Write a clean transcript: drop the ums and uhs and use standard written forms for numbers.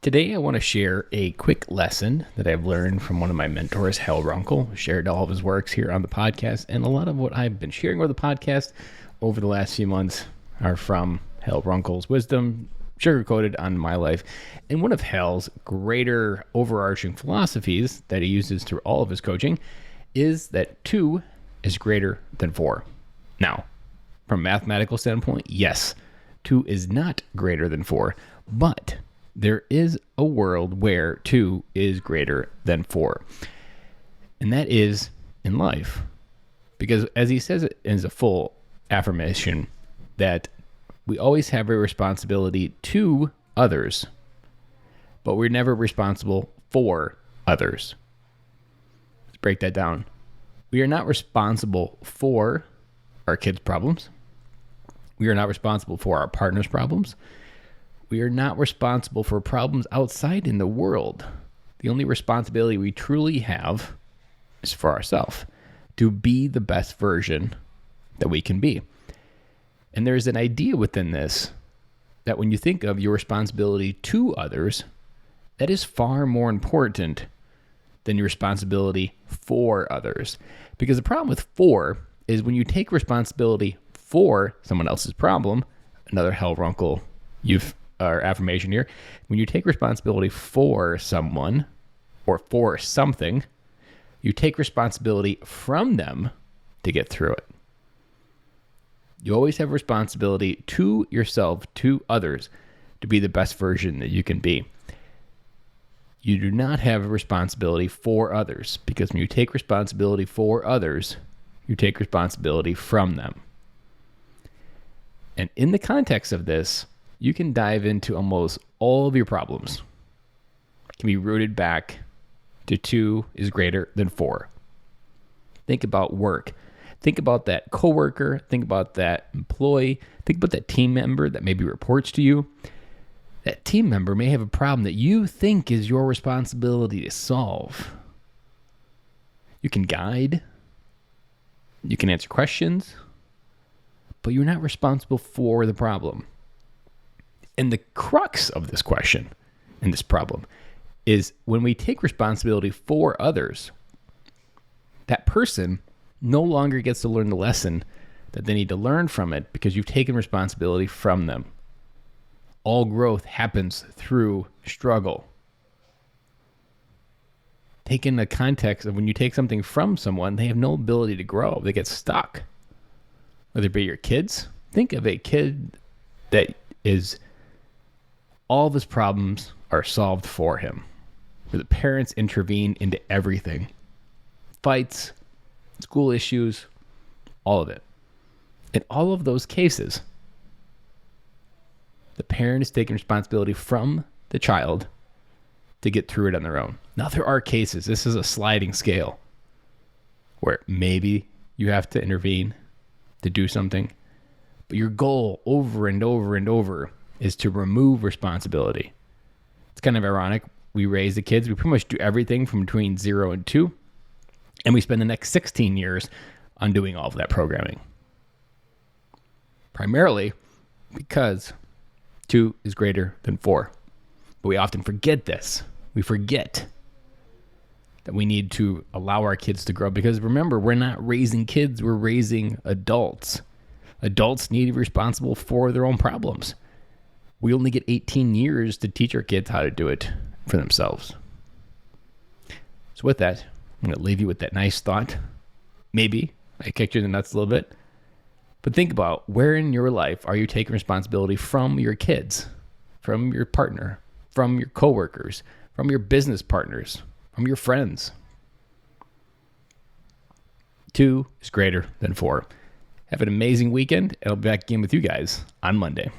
Today, I want to share a quick lesson that I've learned from one of my mentors, Hal Runkle, who shared all of his works here on the podcast. And a lot of what I've been sharing with the podcast over the last few months are from Hal Runkle's wisdom, sugar-coated on my life. And one of Hal's greater overarching philosophies that he uses through all of his coaching is that 2 is greater than 4. Now, from a mathematical standpoint, yes, 2 is not greater than 4, but there is a world where 2 is greater than 4. And that is in life. Because as he says it as a full affirmation, that we always have a responsibility to others, but we're never responsible for others. Let's break that down. We are not responsible for our kids' problems. We are not responsible for our partner's problems. We are not responsible for problems outside in the world. The only responsibility we truly have is for ourselves, to be the best version that we can be. And there's an idea within this that when you think of your responsibility to others, that is far more important than your responsibility for others. Because the problem with 4 is when you take responsibility for someone else's problem, another Hal Runkle our affirmation here, when you take responsibility for someone or for something, you take responsibility from them to get through it. You always have responsibility to yourself, to others, to be the best version that you can be. You do not have a responsibility for others, because when you take responsibility for others, you take responsibility from them. And in the context of this, you can dive into almost all of your problems. It can be rooted back to 2 is greater than 4. Think about work. Think about that coworker. Think about that employee. Think about that team member that maybe reports to you. That team member may have a problem that you think is your responsibility to solve. You can guide. You can answer questions. But you're not responsible for the problem. And the crux of this question and this problem is when we take responsibility for others, that person no longer gets to learn the lesson that they need to learn from it because you've taken responsibility from them. All growth happens through struggle. Take in the context of when you take something from someone, they have no ability to grow. They get stuck. Whether it be your kids, think of a kid that is all of his problems are solved for him. Where the parents intervene into everything. Fights, school issues, all of it. In all of those cases, the parent is taking responsibility from the child to get through it on their own. Now, there are cases, this is a sliding scale, where maybe you have to intervene to do something, but your goal over and over and over is to remove responsibility. It's kind of ironic. We raise the kids. We pretty much do everything from between 0 and 2. And we spend the next 16 years on doing all of that programming. Primarily because 2 is greater than 4. But we often forget this. We forget that we need to allow our kids to grow. Because remember, we're not raising kids. We're raising adults. Adults need to be responsible for their own problems. We only get 18 years to teach our kids how to do it for themselves. So with that, I'm going to leave you with that nice thought. Maybe I kicked you in the nuts a little bit. But think about where in your life are you taking responsibility from your kids, from your partner, from your coworkers, from your business partners, from your friends. 2 is greater than 4. Have an amazing weekend. I'll be back again with you guys on Monday.